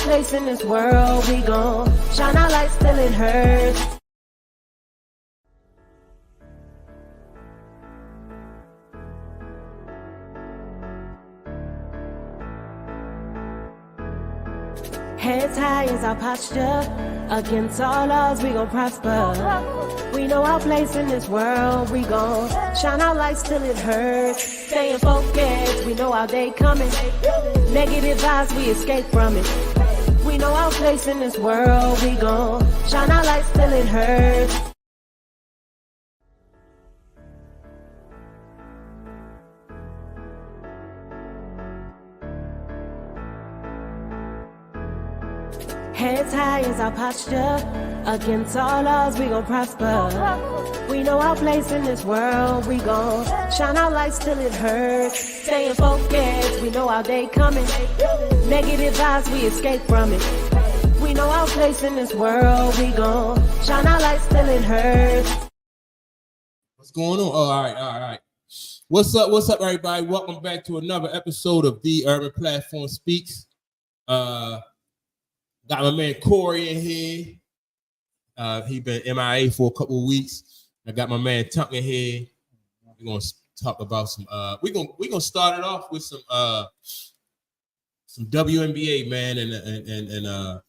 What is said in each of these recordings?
place in this world. We gon' shine our light till it hurts. Heads high is our posture. Against all odds, we gon' prosper. We know our place in this world. We gon' shine our lights till it hurts. Staying focused, we know our day coming. Negative vibes, we escape from it. We know our place in this world. We gon' shine our lights till it hurts. Heads high is our posture. Against all odds, we gon' prosper. We know our place in this world. We gon' shine our lights till it hurts. Staying focused, we know our day coming. Negative vibes, we escape from it. We know our place in this world. We gon' shine our lights till it hurts. What's going on? Oh, all right. What's up, everybody? Welcome back to another episode of The Urban Platform Speaks. Got my man Corey in here. He been MIA for a couple of weeks. I got my man Tunk in here. We're gonna talk about some. We're gonna start it off with some WNBA, man, and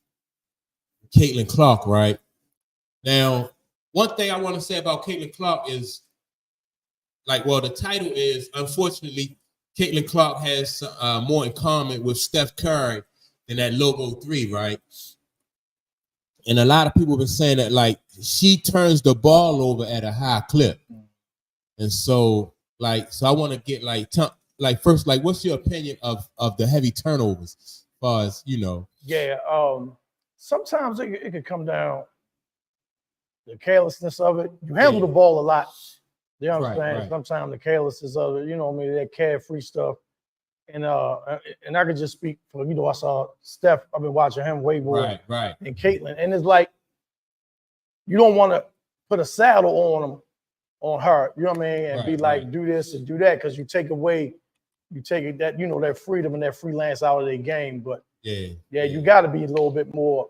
Caitlin Clark. Right now, one thing I want to say about Caitlin Clark is, the title is, unfortunately, Caitlin Clark has more in common with Steph Curry than that logo 3, right? And a lot of people have been saying that, she turns the ball over at a high clip. And so, I want to get, first, what's your opinion of the heavy turnovers as far as, Yeah, sometimes it can come down the carelessness of it. You handle the ball a lot. You know what I'm saying? Right. Sometimes the carelessness of it, that carefree stuff. And I could just speak for, I saw Steph. I've been watching him way more. Right. And Caitlin. And it's like, you don't want to put a saddle on her, you know what I mean? And be like, do this and do that, because you take it that, that freedom and that freelance out of their game. But you got to be a little bit more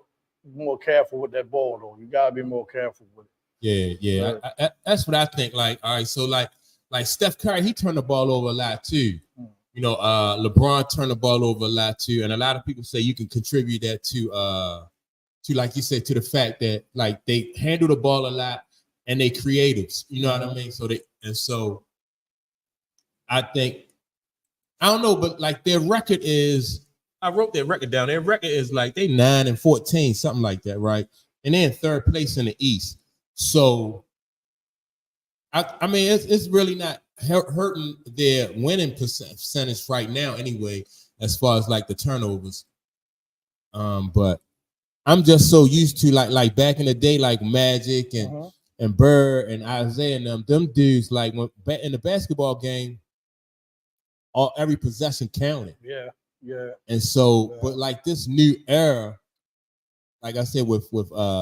careful with that ball, though. You got to be more careful with it. Yeah. That's what I think. All right, so Steph Curry, he turned the ball over a lot too. LeBron turned the ball over a lot too, and a lot of people say you can contribute that to like you said, to the fact that they handle the ball a lot and they creatives. You know what I mean? So I think, I don't know, but their record is, I wrote their record down. Their record is they 9-14, something like that, right? And they're in third place in the East. So I mean, it's really not hurting their winning percentage right now anyway, as far as the turnovers. But I'm just so used to like back in the day, Magic and Bird and Isaiah and them dudes, when in the basketball game, every possession counted. Yeah. And so, but this new era, like I said, with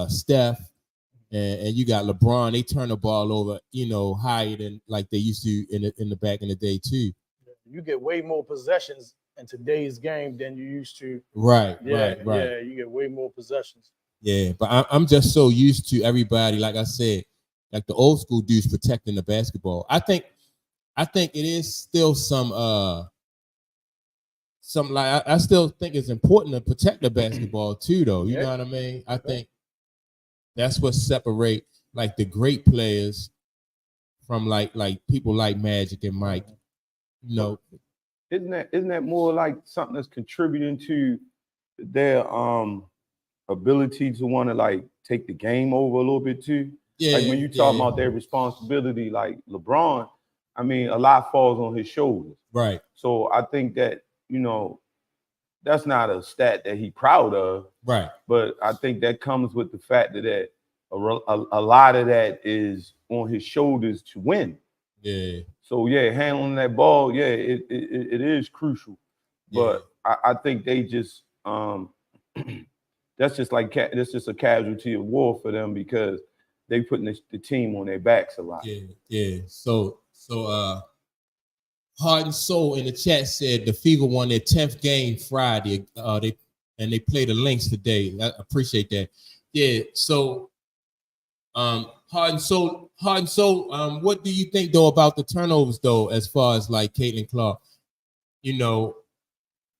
Steph, and you got LeBron, they turn the ball over, higher than they used to in the back in the day too. You get way more possessions in today's game than you used to. Right. Yeah, you get way more possessions. Yeah, but I'm just so used to everybody, like I said, the old school dudes protecting the basketball. I think it is still I still think it's important to protect the basketball too, though. You know what I mean? I think that's what separate the great players from people like Magic and Mike. Isn't that more something that's contributing to their ability to want to take the game over a little bit too? Yeah. When you talk about their responsibility, LeBron, I mean, a lot falls on his shoulders. Right. So I think that, that's not a stat that he's proud of. Right. But I think that comes with the fact that a lot of that is on his shoulders to win. Yeah. So handling that ball, it is crucial. But I think they just that's just that's just a casualty of war for them, because they putting the team on their backs a lot. Yeah. So Heart and Soul in the chat said the Fever won their 10th game Friday. They and they play the Lynx today. I appreciate that. Yeah. So, Hard and Soul, what do you think though about the turnovers though, as far as like Caitlin Clark? You know,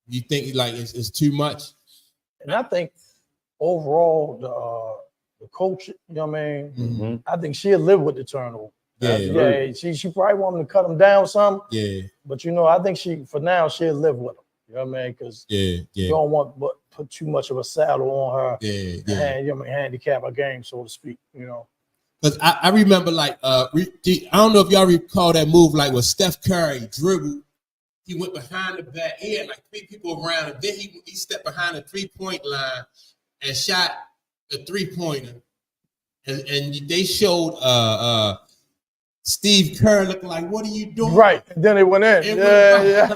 you think like it's too much? And I think overall the coach, you know what I mean? Mm-hmm. I think she'll live with the turnover. Yeah. Yeah, she probably want them to cut them down some. Yeah. But you know, I think for now she'll live with them. You know what I mean? Because you don't want to put too much of a saddle on her. Yeah. And, you know, handicap her game, so to speak. You know. Because I remember like I don't know if y'all recall that move like when Steph Curry dribbled. He went behind the back. He had like 3 people around, and then he stepped behind the 3-point line and shot the 3-pointer. And they showed Steve Kerr looking like, "What are you doing?" Right. And then they went in. Yeah.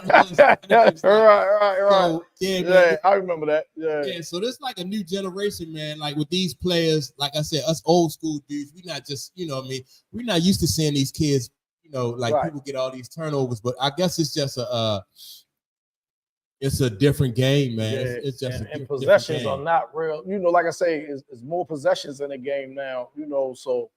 Right. So, yeah, I remember that. Yeah. So there's like a new generation, man. Like with these players, like I said, us old school dudes, we're not just, you know what I mean? We're not used to seeing these kids. You know, like people get all these turnovers, but I guess it's just it's a different game, man. Yeah. It's just and possessions are not real. You know, like I say, it's more possessions in the game now. You know, so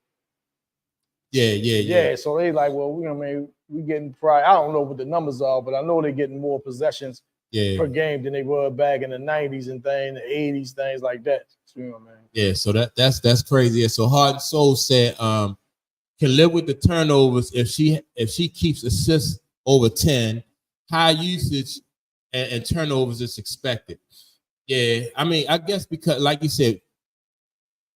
yeah. So they like, well, you know, I mean, we getting probably, I don't know what the numbers are, but I know they're getting more possessions per game than they were back in the 90s and things, the 80s, things like that. So, you know, man. Yeah. So that's crazy. So Hard and Soul said, can live with the turnovers if she keeps assists over 10, high usage and turnovers is expected. Yeah, I mean, I guess because, like you said,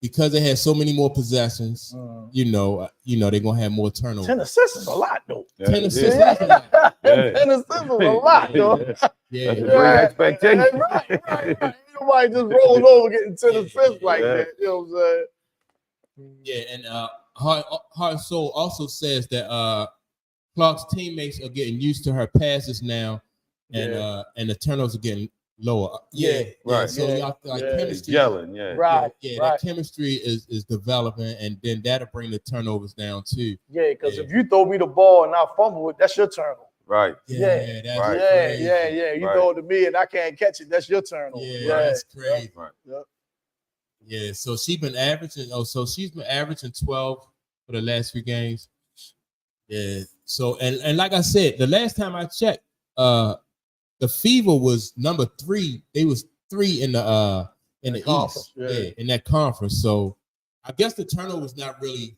because they had so many more possessions, you know, they're gonna have more turnovers. 10 assists is a lot, though. 10 assists is a lot. 10 assists is a lot, though. Yeah, that's a great expectation. Right. Nobody just rolling over getting 10 assists like that. You know what I'm saying? Yeah, and Hard and Soul also says that Clark's teammates are getting used to her passes now, and the turnovers are getting lower. Right. So y'all like chemistry, gelling, right. That chemistry is developing, and then that'll bring the turnovers down too. Yeah, because if you throw me the ball and I fumble it, that's your turnover. Right. Yeah. That's crazy. Yeah. You throw it to me and I can't catch it, that's your turnover. Yeah, that's crazy. Right. Yep. Yeah, so she's been averaging 12 for the last few games. Yeah. So and like I said, the last time I checked, the Fever was number 3. They was 3 in the East. Yeah, in that conference. So I guess the turnover is not really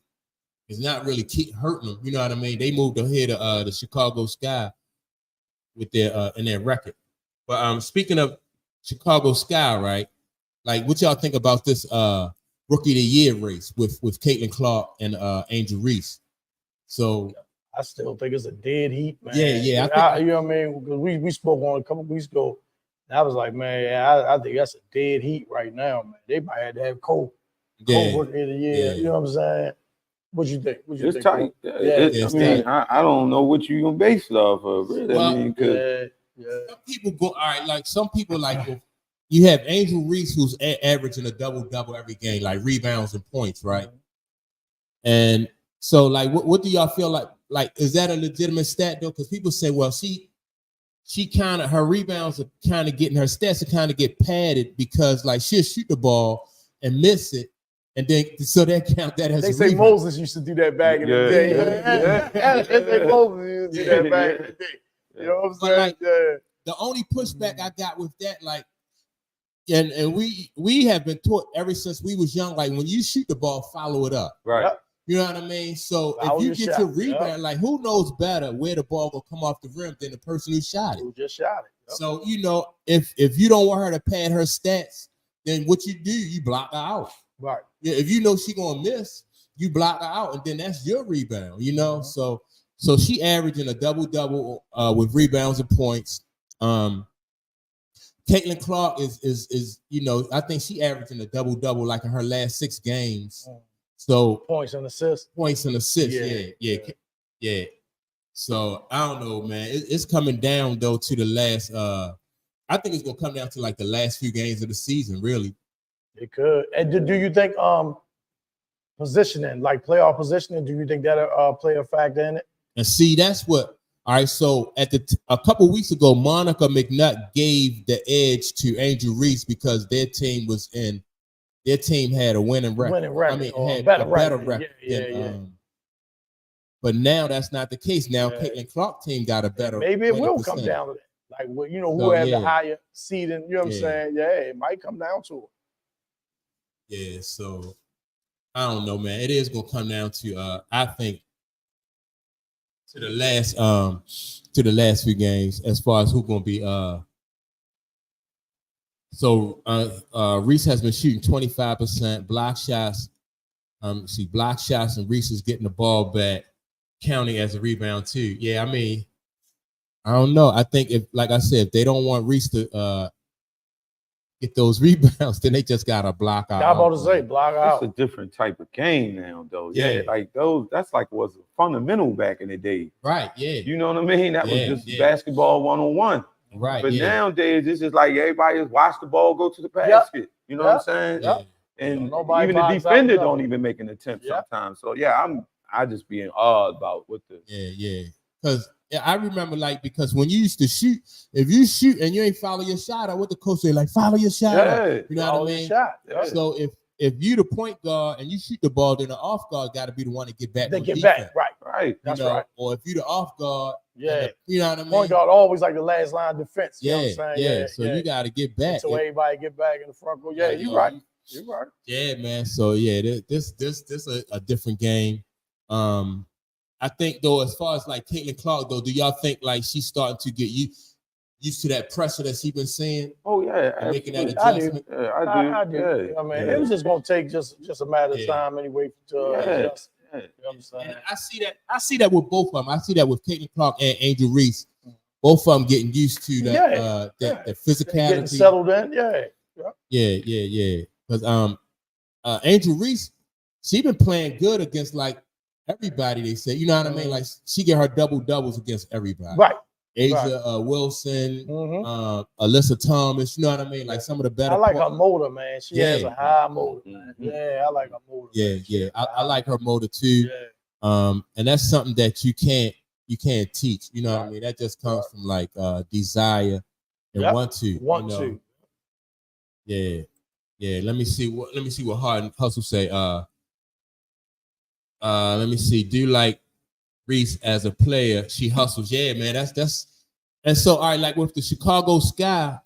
keep hurting them. You know what I mean? They moved ahead of the Chicago Sky with their in their record. But speaking of Chicago Sky, right? Like, what y'all think about this Rookie of the Year race with Caitlin Clark and Angel Reese? So I still think it's a dead heat, man. Yeah. You know what I mean? Because we spoke on it a couple weeks ago. And I was like, man, I think that's a dead heat right now, man. They might have to have Cole Rookie of the Year. You know what I'm saying? What you think? It's tight. I don't know what you gonna base it off of, really. Well, I mean, some people go, all right, like some people like you have Angel Reese who's averaging a double-double every game, like rebounds and points, right? And so, like, what do y'all feel like? Like, is that a legitimate stat though? Because people say, well, she kind of, her rebounds are kind of getting, her stats are kind of get padded because like she'll shoot the ball and miss it, and then so that count that as. They say rebound. Moses used to do that back in the day. They say Moses used to do that back in the day. You know what I'm saying? Like, the only pushback I got with that, like. And we have been taught ever since we was young, like when you shoot the ball, follow it up. Right. Yep. You know what I mean? So Follow if you your get shot. your rebound, like who knows better where the ball will come off the rim than the person who shot it? Who just shot it. Yep. So, you know, if you don't want her to pad her stats, then what you do, you block her out. Right. Yeah, if you know she's gonna miss, you block her out, and then that's your rebound, you know. So she averaging a double-double with rebounds and points. Caitlin Clark is you know, I think she averaging a double-double like in her last 6 games. So points and assists. Yeah. So I don't know, man. It's coming down though to the last. I think it's gonna come down to like the last few games of the season, really. It could. And do you think positioning, like playoff positioning, do you think that'll play a factor in it? And see, that's what All right, so a couple weeks ago, Monica McNutt gave the edge to Angel Reese because their team had a winning record. I mean, had a better record. But now that's not the case. Now Caitlin Clark team got a better. Maybe it will come down to that. Like, who has the higher seeding? You know what I'm saying? Yeah, it might come down to it. Yeah, so I don't know, man. It is gonna come down to I think to the last few games as far as who's gonna be Reese has been shooting 25% block shots. Block shots, and Reese is getting the ball back, counting as a rebound too. Yeah, I mean, I don't know. I think if they don't want Reese to get those rebounds, then they just gotta block out. I'm about to say block out. It's a different type of game now, though. Yeah, like that's like was fundamental back in the day. Right. Yeah. You know what I mean? That was just basketball 1-on-1. Right. But nowadays it's just like everybody just watch the ball go to the basket. You know what I'm saying? Yep. And even the defender don't even make an attempt sometimes. So I just be in awe about what the because I remember because when you used to shoot, if you shoot and you ain't follow your shot, or what the coach say, like follow your shot. You know what I mean? So if you the point guard and you shoot the ball, then the off guard got to be the one to get back. They get back, right. That's right. Or if you the off guard, you know what I mean. Point guard always like the last line of defense. You know what I'm saying? So you got to get back. So everybody get back in the front court. Yeah, you're right. You're right. Yeah, man. So this a different game. I think though, as far as like Caitlin Clark though, do y'all think like she's starting to get used to that pressure that she's been seeing? Oh yeah, making that adjustment. I do. Yeah. I mean, it was just gonna take just a matter of time anyway to adjust. You know what I'm saying? And I see that with both of them. I see that with Caitlin Clark and Angel Reese. Both of them getting used to that that physicality, getting settled in. Yeah. Because Angel Reese, she been playing good against like everybody. They say, you know what I mean? Like she get her doubles against everybody. Right. Asia Wilson, Alyssa Thomas. You know what I mean? Like some of the better. I like her motor, man. She has a high motor, man. Yeah, I like her motor. Yeah. I like her motor too. Yeah. And that's something that you can't teach. You know what I mean? That just comes from like desire and want to. Yeah. Let me see what Hard and Hustle say. Let me see. Do you like Reese as a player? She hustles. Yeah, man. That's and so all right, like with the Chicago Sky,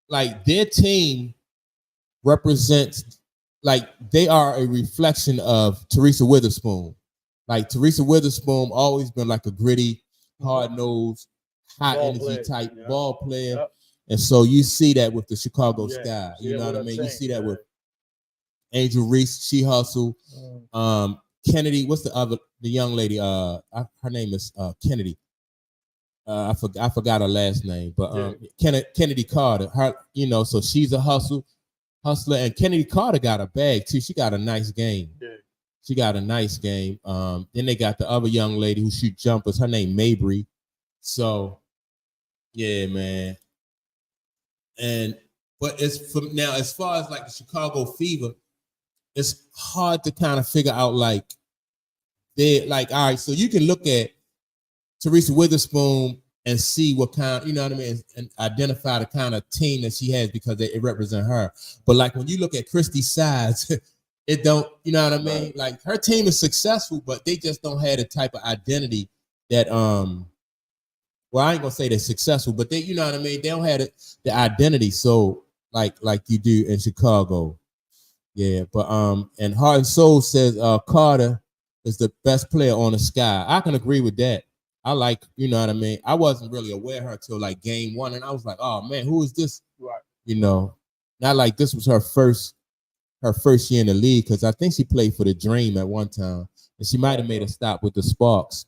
like their team represents, like they are a reflection of Teresa Witherspoon. Like Teresa Witherspoon always been like a gritty, hard-nosed, high energy type ball player. Yep. And so you see that with the Chicago Sky. You know what I mean? You see that with Angel Reese, she hustle. Kennedy, what's the young lady? Her name is Kennedy. I forgot her last name, but Kennedy Carter. Her, so she's a hustler, and Kennedy Carter got a bag too. She got a nice game. Yeah. She got a nice game. Then they got the other young lady who shoot jumpers. Her name Mabry. So, yeah, man. But it's from now as far as like the Chicago Fever, it's hard to kind of figure out like they like, all right, so you can look at Teresa Witherspoon and see what kind, you know what I mean, and identify the kind of team that she has because it represents her. But like when you look at Christy Sides, it don't, you know what I mean? Right. Like her team is successful, but they just don't have the type of identity that well, I ain't gonna say they're successful, but they, you know what I mean, they don't have the identity so like you do in Chicago. Yeah, but and Heart and Soul says Carter is the best player on the Sky. I can agree with that. I like, you know what I mean. I wasn't really aware of her till like game one, and I was like, oh man, who is this? Right. You know, not like this was her first year in the league, because I think she played for the Dream at one time, and she might have made a stop with the Sparks.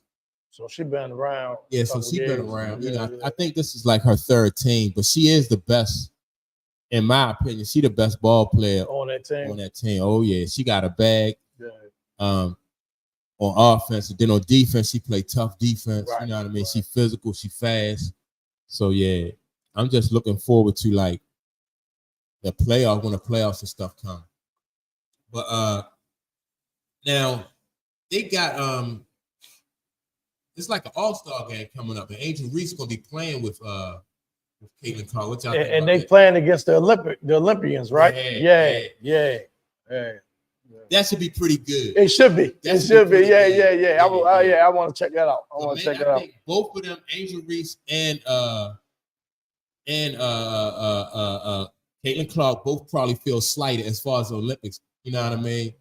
So she been around. Yeah, so she been around. You know, I think this is like her third team, but she is the best. In my opinion, she the best ball player on that team. Oh yeah, she got a bag. Yeah. On offense, and then on defense, she play tough defense. Right. You know what I mean? Right. She physical, she fast. So yeah, I'm just looking forward to like the playoff when the playoffs and stuff come. But now they got it's like an all-star game coming up, and Angel Reese gonna be playing with Caitlin Clark. What y'all think And about they that? playing against the Olympians, right? Yeah. That should be pretty good. It should be. That It should should be be. pretty Yeah. good. I want to check that out. I think both of them, Angel Reese and Caitlin Clark, both probably feel slighted as far as the Olympics. You know what I mean?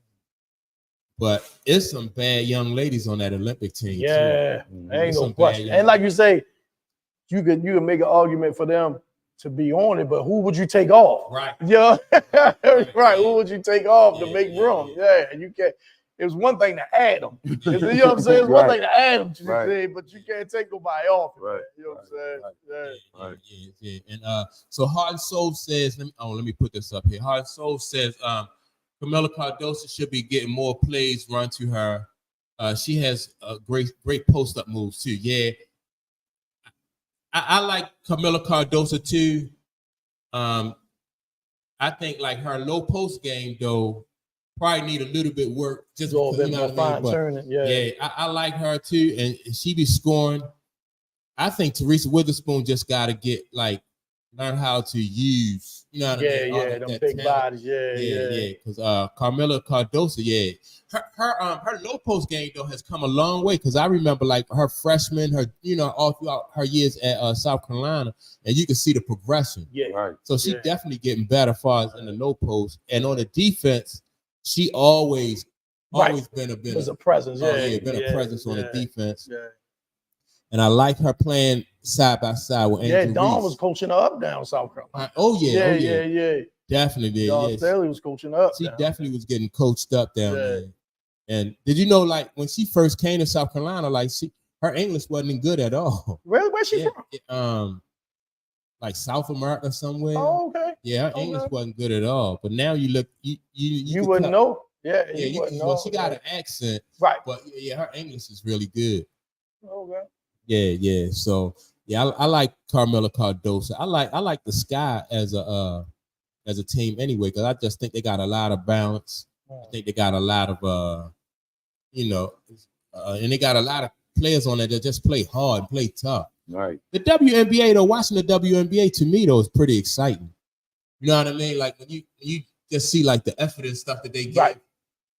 But it's some bad young ladies on that Olympic team. Yeah, too. ain't no question. And like you say, you could make an argument for them to be on it, but who would you take off? Right. Yeah, right. Who would you take off to make room? Yeah, and you can't. It was one thing to add them. You know what I'm saying? It's one thing to add them to the thing, but you can't take nobody off. Right. You know what I'm saying? Yeah. And so Heart and Soul says, let me put this up here. Heart and Soul says, Camila Cardoso should be getting more plays run to her. She has a great post-up moves too. Yeah. I like Camila Cardoso too. I think like her low post game though probably need a little bit work. Just a little bit more fine tuning. Yeah, I like her too, and she be scoring. I think Teresa Witherspoon just got to learn how to use. You know what I mean? Yeah, them big talent. Bodies. Yeah. Because Camila Cardoso, her low post game though has come a long way. Because I remember like her freshman, all throughout her years at South Carolina, and you can see the progression. Yeah, right. So she definitely getting better as far as in the low post, and on the defense, she always been a presence. A presence on the defense. Yeah. And I like her playing side by side with Angel Reese. Dawn was coaching her up down South Carolina. Yeah. Definitely. Dawn Staley was coaching her up. She definitely was getting coached up down there. And did you know, like, when she first came to South Carolina, like, her English wasn't good at all. Really? Where's she from? Like South America somewhere. Oh, okay. Yeah, her English wasn't good at all. But now you look, you wouldn't know. Yeah, you wouldn't know. Well, she got an accent. Right. But her English is really good. Okay. Yeah. So I like Camila Cardoso. I like the Sky as a team anyway, because I just think they got a lot of balance. I think they got a lot of and they got a lot of players on there that just play hard and play tough. Right. The WNBA though, watching the WNBA to me though is pretty exciting. You know what I mean? Like when you just see like the effort and stuff that they get. Right.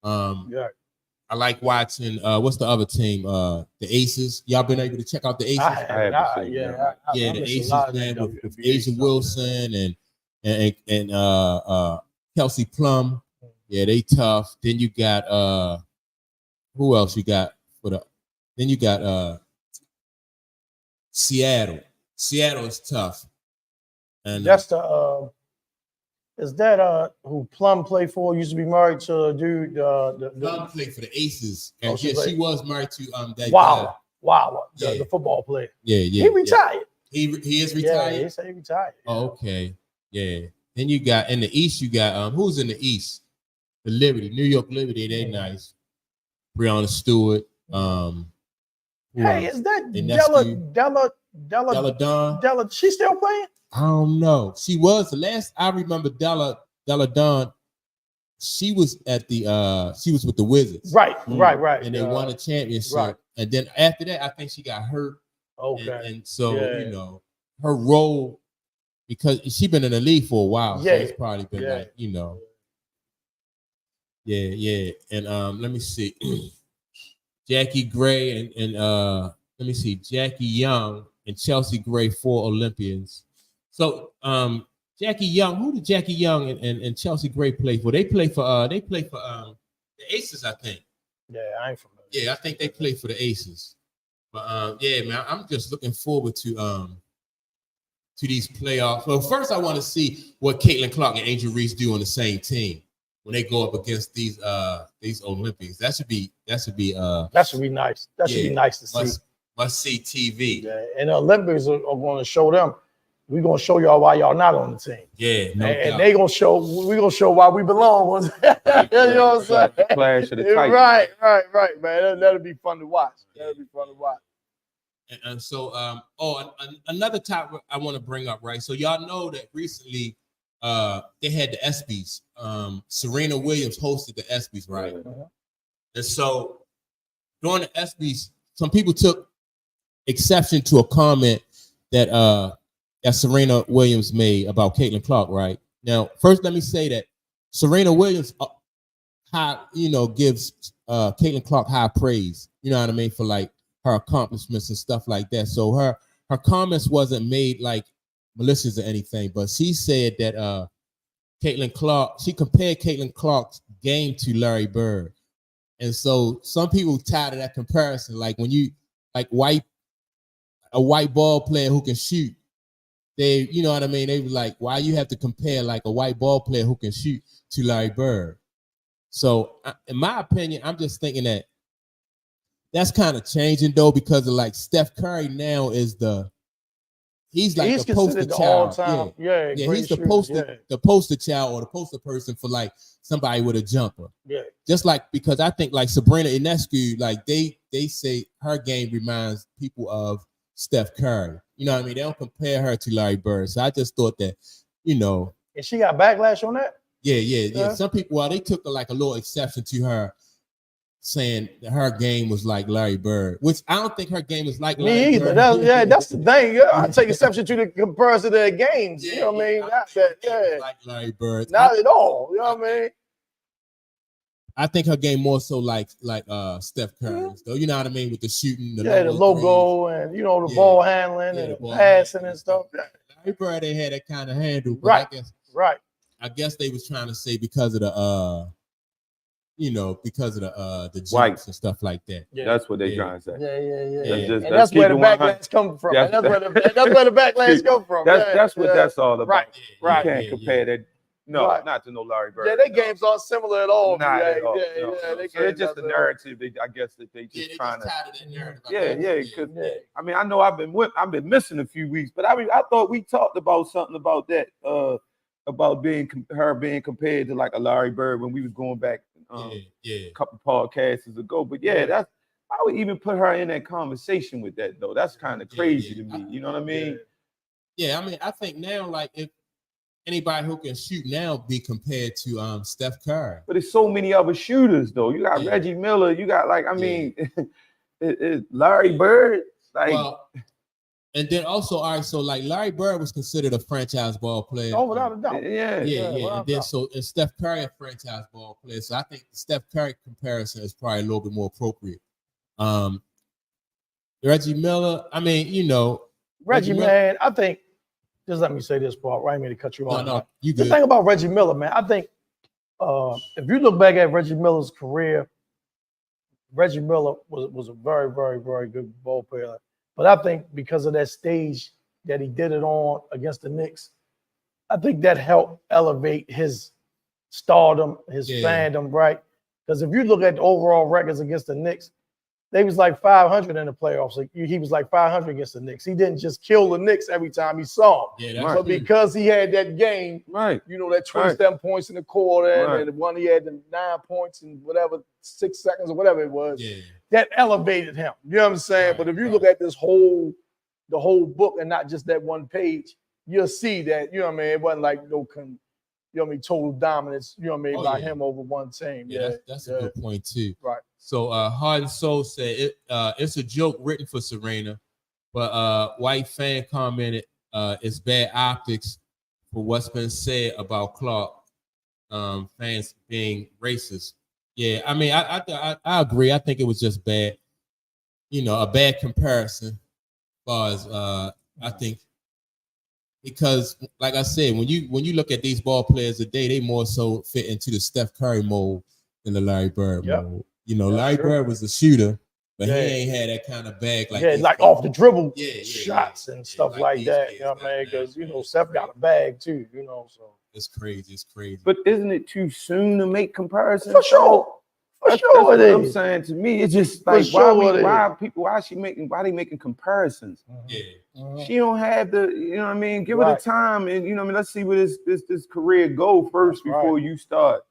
I like watching what's the other team? The Aces. Y'all been able to check out the Aces? The Aces, man, with Asia Wilson and Kelsey Plum. Yeah, they tough. Then you got who else you got then you got Seattle. Seattle is tough. And that's is that who Plum played for? Used to be married to a dude. Plum played for the Aces, and she was married to that guy. The football player. Yeah. He retired. He is retired. Yeah, he said he retired. Oh, okay. Yeah. Then you got in the East. You got who's in the East? The Liberty, New York Liberty. They nice. Breonna Stewart. Hey, is that Della Dawn? She still playing? I don't know. She was the last I remember. Della Dawn. She was at the. She was with the Wizards. Right. And they won a championship. Right. And then after that, I think she got hurt. Okay. And so her role, because she's been in the league for a while. So it's probably been like Yeah. And let me see. Jackie Gray and let me see, Jackie Young and Chelsea Gray, 4 Olympians. So Jackie Young, who did Jackie Young and Chelsea Gray play for? They play for the Aces, I think. Yeah, I ain't familiar. Yeah, I think they play for the Aces. But man, I'm just looking forward to these playoffs. Well, first I want to see what Caitlin Clark and Angel Reese do on the same team when they go up against these Olympics. That should be nice. That should be nice to see. Must see TV. Yeah, and the Olympics are going to show them. We're going to show y'all why y'all not on the team. Yeah, and we're going to show why we belong. You know what I'm saying? Clash of the Titans. Right, man. That'll be fun to watch. And so, another topic I want to bring up, right? So y'all know that recently they had the ESPYs. Serena Williams hosted the ESPYs, right? And so during the ESPYs, some people took exception to a comment that Serena Williams made about Caitlin Clark, right? Now, first, let me say that Serena Williams, gives Caitlin Clark high praise. You know what I mean, for like her accomplishments and stuff like that. So her comments wasn't made like malicious or anything, but she said that Caitlin Clark, she compared Caitlin Clark's game to Larry Bird. And so some people tired of that comparison. Like when you like a white ball player who can shoot, they, you know what I mean? They were like, why you have to compare like a white ball player who can shoot to Larry Bird? So in my opinion, I'm just thinking that that's kind of changing though, because of like Steph Curry now is he's the poster child. He's the poster child or the poster person for like somebody with a jumper. Yeah. Just like, because I think like Sabrina Ionescu, like they say her game reminds people of Steph Curry. You know what I mean? They don't compare her to Larry Bird. So I just thought that, And she got backlash on that? Yeah. Some people, they took a little exception to her saying that her game was like Larry Bird, which I don't think her game is like Larry Me either. Bird. That's the thing. Yeah, I take exception to the comparison to their games. You know what I mean? Not that, like Larry Bird. Not at all. You know what I mean? I think her game more so like Steph Curry's, though. You know what I mean, with the shooting, the logo, and the ball handling and the passing and stuff. Larry Bird, they had that kind of handle, but right. I guess they was trying to say because of the the jumps and stuff like that. Yeah. That's what they trying to say. Yeah. And that's where the backlash comes from. That's where the backlash comes from. That's what that's all about. Right. You can't compare that. No, not to no Larry Bird. Yeah, their games aren't similar at all. Not at all. It's just the narrative. I guess that they just trying to. Because I mean, I know I've been missing a few weeks, but I thought we talked about something about that, about her being compared to like a Larry Bird when we was going back a couple podcasts ago. But that's, I would even put her in that conversation with that though. That's kind of crazy to me. You know what I mean? Yeah, I mean, I think now like if anybody who can shoot now be compared to Steph Curry. But there's so many other shooters though. You got Reggie Miller. You got Larry Bird. And then also, all right, so like Larry Bird was considered a franchise ball player. Oh, without a doubt. And then and Steph Curry a franchise ball player. So I think the Steph Curry comparison is probably a little bit more appropriate. Reggie Miller, I mean, Reggie, man, I think, just let me say this part, right? I mean to cut you off. No, you good. The thing about Reggie Miller, man, I think if you look back at Reggie Miller's career, Reggie Miller was a very, very, very good ball player. But I think because of that stage that he did it on against the Knicks, I think that helped elevate his stardom, his fandom, right? Because if you look at the overall records against the Knicks, they was like 500 in the playoffs. Like he was like 500 against the Knicks. He didn't just kill the Knicks every time he saw them. But because he had that game, that 27 points in the quarter and the one he had the 9 points and whatever, 6 seconds or whatever it was, that elevated him. You know what I'm saying? But if you look at the whole book and not just that one page, you'll see that, it wasn't like total dominance, by him over one team. That's a good point too. Right. So Heart and Soul said it's a joke written for Serena, but white fan commented it's bad optics for what's been said about Clark, fans being racist. Yeah, I mean, I agree. I think it was just bad, a bad comparison as far as I think, because like I said, when you look at these ball players today, they more so fit into the Steph Curry mold than the Larry Bird mold. Larry Bird was a shooter, but he ain't had that kind of bag like off the dribble shots and stuff like that. You know what I mean? Because Steph got a bag too. So it's crazy. It's crazy. But isn't it too soon to make comparisons? For sure. That's what I'm saying. To me, it's just like why they making comparisons? She don't have the, give her the time and let's see where this career go first before you start.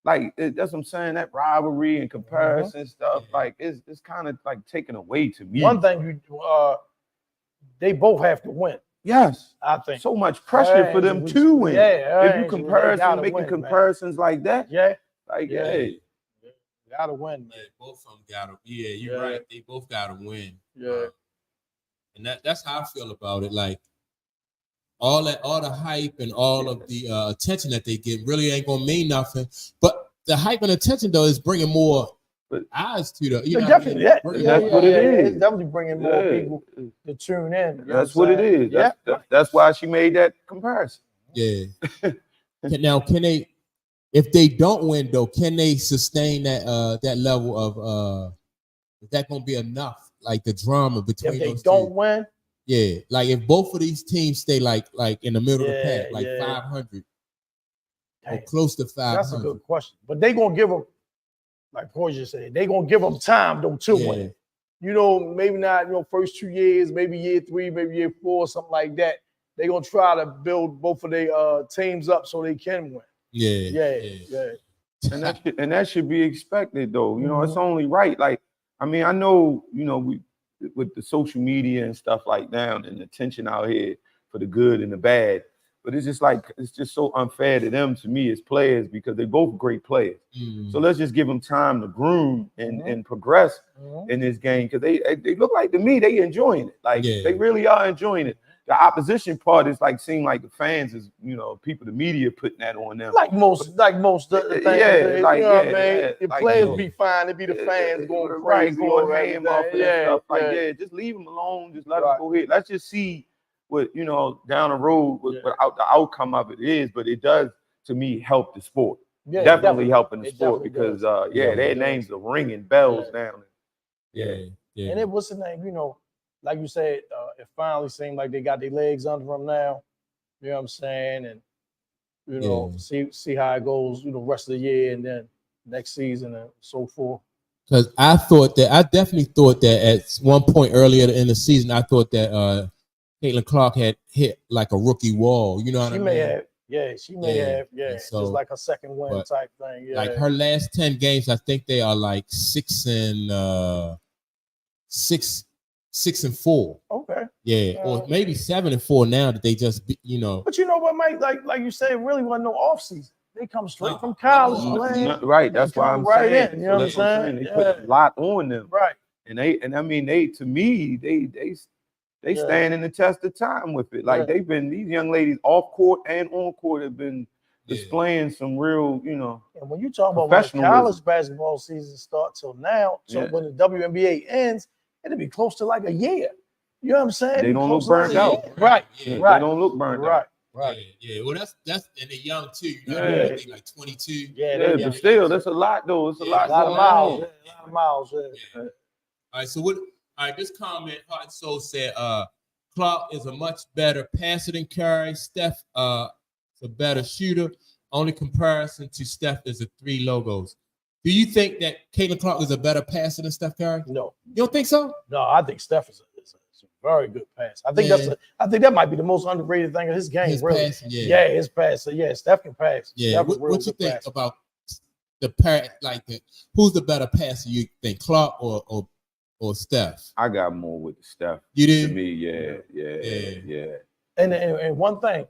Like that's what I'm saying. That rivalry and comparison stuff, like it's kind of like taken away to me. One thing they both have to win. Yes, I think so much pressure for them to win. If you making comparisons like that, gotta win, man. Both of them gotta. Yeah, you're right. They both gotta win. Yeah. And that's how I feel about it. Like all the hype and all of the attention that they get really ain't gonna mean nothing. But the hype and attention though is bringing more eyes to the. You know definitely, what I mean? That's what it is. It's definitely bringing more people to tune in. That's what it is. That's why she made that comparison. Yeah. Now, can they? If they don't win though, can they sustain that level of? Is that gonna be enough? Like the drama between if they those don't two? win. Yeah, like if both of these teams stay like in the middle of the pack, like 500 or close to 500. That's a good question. But they gonna give them, like Porsche said, they gonna give them time though to win. You know, maybe not first 2 years, maybe year 3, maybe year 4, something like that. They gonna try to build both of their teams up so they can win. Yeah. And that should be expected though. You know, it's only right. Like, I mean, I know, we with the social media and stuff like that and the attention out here for the good and the bad, but it's just so unfair to them, to me, as players, because they're both great players. So let's just give them time to groom and progress in this game, because they look like, to me, they enjoying it. Like they really are enjoying it. The opposition part is seem like the fans is, people, the media putting that on them. Like most of the things. The players be fine. It be the fans going crazy, going ham off of stuff. Just leave them alone. Just let them go ahead. Let's just see what down the road without the outcome of it is. But it does, to me, help the sport. Definitely helping the sport, because their names are ringing bells down there. And it was the name, like you said, it finally seemed like they got their legs under them now. You know what I'm saying? And see how it goes, rest of the year and then next season and so forth. Because I definitely thought that at one point earlier in the season, I thought that Caitlin Clark had hit like a rookie wall. You know what I mean? She may have. So, just like a second win type thing. Yeah. Like her last 10 games, I think they are like 6-4. Okay. Yeah, or maybe 7-4 now that they just, But you know what, Mike? Like you said, it really wasn't no offseason. They come straight from college. Right. That's why I'm saying. You know what I'm saying? They put a lot on them. Right. And they to me, they stand in the test of time with it. Like these young ladies off court and on court have been displaying some real, And when you talk about when the college basketball season starts till now, so when the WNBA ends, it'll be close to like a year. You know what I'm saying? They don't look burnt out. Right. They don't look burnt out. Right. Yeah. Well, that's and they're young too. They're like 22. But still, that's a lot though. It's a lot of miles. A lot of miles. All right. So what? All right. This comment, Heart and Soul said, Clark is a much better passer than Curry. Steph is a better shooter. Only comparison to Steph is the 3 logos. Do you think that Caitlin Clark is a better passer than Steph Curry? No. You don't think so? No, I think Steph is a very good passer. I think that might be the most underrated thing of his game. His really. passing, his passing. Yeah, Steph can pass. Yeah. What you think about who's the better passer? You think Clark or Steph? I got more with the Steph. You did? To me, yeah. And one thing,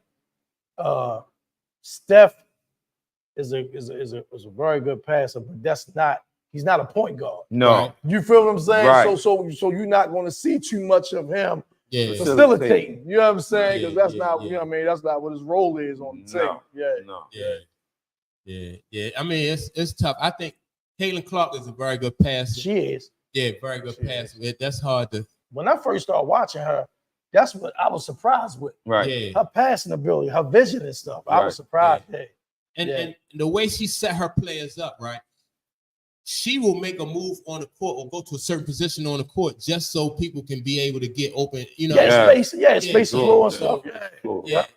Steph is a very good passer, but he's not a point guard. No. Right? You feel what I'm saying? Right. So you're not going to see too much of him facilitating. You know what I'm saying? Because that's not, you know what I mean? That's not what his role is on the team. Yeah. I mean, it's tough. I think Caitlin Clark is a very good passer. She is. Yeah, very good passer. That's hard to. When I first started watching her, that's what I was surprised with. Right. Yeah. Her passing ability, her vision and stuff. I was surprised. Yeah. And the way she set her players up, right? She will make a move on the court or go to a certain position on the court just so people can be able to get open. Space to floor and stuff. Yeah.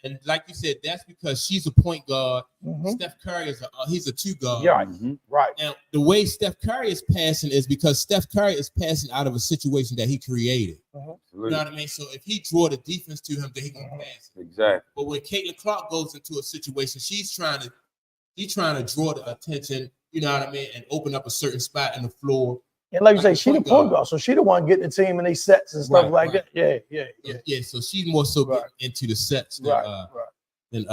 And like you said, that's because she's a point guard. Mm-hmm. Steph Curry he's a 2 guard. Yeah, right. Now, the way Steph Curry is passing is because Steph Curry is passing out of a situation that he created. Mm-hmm. You know what I mean? So if he draw the defense to him, then he can pass it. Exactly. But when Caitlin Clark goes into a situation, she's trying to draw the attention, you know what I mean, and open up a certain spot in the floor. And like you say, she the point guard, so she the one getting the team in they sets and stuff that. Yeah. So she's more so into the sets than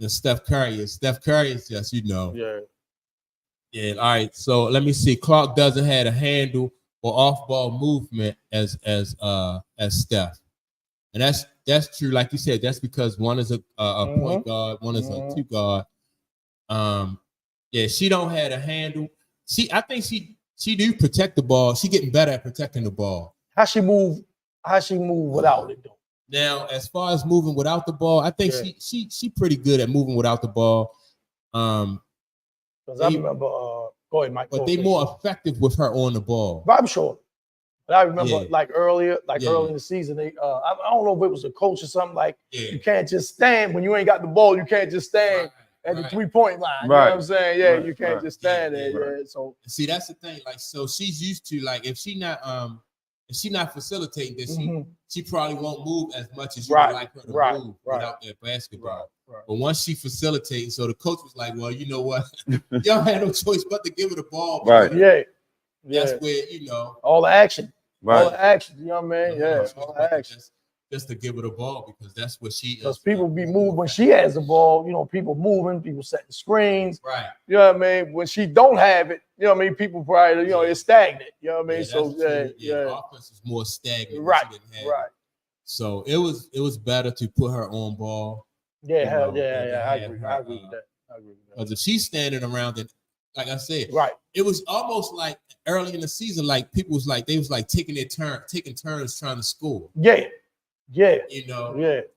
Steph Curry is. Steph Curry is just, Yeah. Yeah. All right. So let me see. Clark doesn't have a handle or off-ball movement as Steph. And that's true. Like you said, that's because one is a point guard, one is a two guard. Yeah, she don't have a handle. I think she do protect the ball. She getting better at protecting the ball. How she move without it though? Now, as far as moving without the ball, I think she pretty good at moving without the ball. Because I remember, go ahead, Mike. But they more effective with her on the ball. I'm sure. But I remember early in the season, they I don't know if it was a coach or something, like you can't just stand when you ain't got the ball, you can't just stand at the 3-point line. You know what I'm saying? Yeah, you can't just stand there. Yeah. So see, that's the thing. Like, so she's used to, like, if she not facilitating this, she probably won't move as much as you would like her to move without that basketball. But once she facilitates, so the coach was like, well, you know what? Y'all had no choice but to give her the ball. Right. Yeah. That's where, all the action. All the action. You know what I mean? Yeah. All the action. Just to give her the ball because that's what she is. Because people be moving when she has the ball, people moving, people setting screens. Right. You know what I mean? When she don't have it, you know what I mean? People probably, it's stagnant. You know what I mean? So the offense is more stagnant. Right. So it was better to put her on ball. Yeah, I agree with that. Because if she's standing around it, like I said, it was almost like early in the season, like people was like taking turns trying to score. Yeah.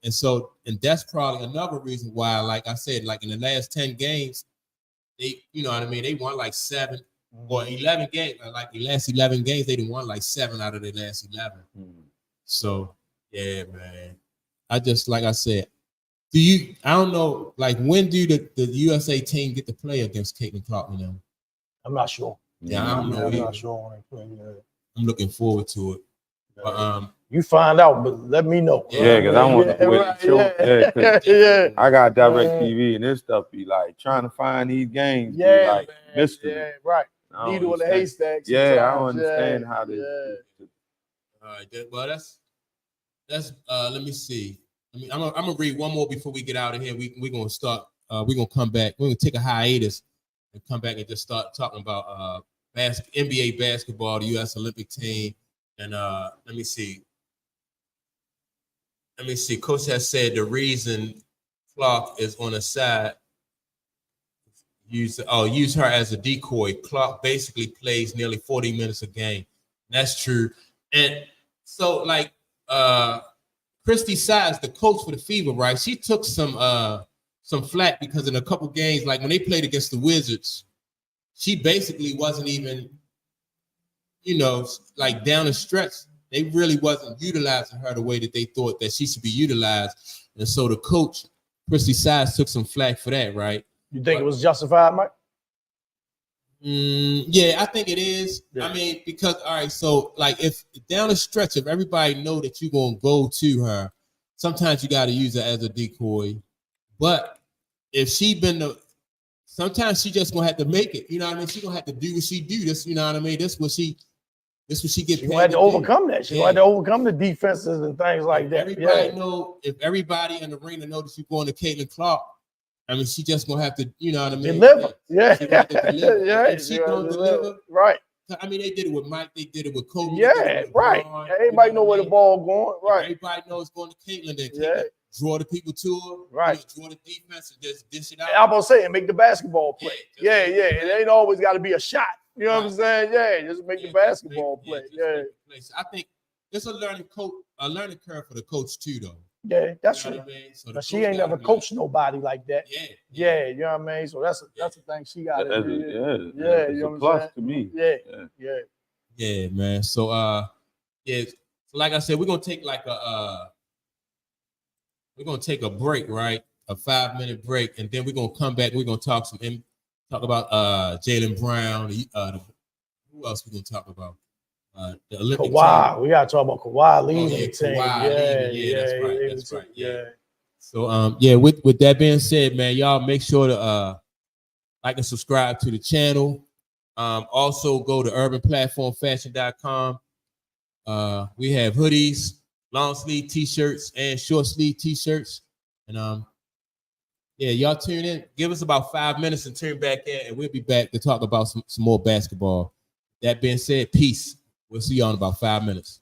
And so, and that's probably another reason why, like I said, like in the last 10 games, they, they won like 7 or 11 games. Like the last 11 games, they didn't won like 7 out of the last 11. So, yeah, man. Like I said, I don't know, like when do the USA team get to play against Caitlin Clark, I'm not sure. Yeah, I don't know. I'm not sure when they play. I'm looking forward to it. But you find out, but let me know. Yeah, because I want to show. I got direct TV and this stuff be like trying to find these games. Yeah, like mystery. Yeah, right. Needle in the haystack. Yeah, I don't understand how this. All right, well, that's let me see. I'm gonna read one more before we get out of here. We're gonna start. We're gonna come back. We're gonna take a hiatus and come back and just start talking about NBA basketball, the U.S. Olympic team, and let me see. Coach has said the reason Clark is on the side. Use her as a decoy. Clark basically plays nearly 40 minutes a game. That's true. And so, like, Christy Sides, the coach for the Fever, right? She took some flack because in a couple games, like when they played against the Wizards, she basically wasn't even, like down the stretch. They really wasn't utilizing her the way that they thought that she should be utilized. And so the coach, Christy Sides, took some flack for that, right? You think it was justified, Mike? Yeah, I think it is. Yeah. I mean, because all right, so like if down the stretch, if everybody know that you're gonna go to her, sometimes you got to use her as a decoy. But if sometimes she just gonna have to make it. You know what I mean? She gonna have to do what she do. This, you know what I mean? This what she gets. She gonna have to overcome that. She gonna have to overcome the defenses and things like that. If everybody in the arena know that you're going to Caitlin Clark, I mean, she just gonna have to, you know what I mean? Deliver. Yeah. She gonna deliver. Right. I mean, they did it with Mike. They did it with Kobe. Yeah, right. Everybody know where the ball going. Right. Everybody knows going to Caitlin. Then draw the people to her. Right. Draw the defense and just dish it out. I'm gonna say, make the basketball play. Yeah. It ain't always got to be a shot. You know what I'm saying? Yeah. Just make the basketball play. Yeah. I think it's a learning curve for the coach too, though. Yeah, that's true. I mean? So she ain't never coached nobody like that. Yeah, you know what I mean? So that's the thing she got to do. Yeah, you know what I'm saying? To me. Yeah, man. So so like I said, we're gonna take a break, right? A 5-minute break, and then we're gonna come back. We're gonna talk about Jaylen Brown. Who else we gonna talk about? The Olympic Kawhi. team. We gotta talk about Kawhi leading the team. That's right. Yeah. So with that being said, man, y'all make sure to like and subscribe to the channel. Also go to urbanplatformfashion.com. We have hoodies, long sleeve t-shirts, and short sleeve t-shirts. And y'all tune in. Give us about 5 minutes and turn back in, and we'll be back to talk about some more basketball. That being said, peace. We'll see y'all in about 5 minutes.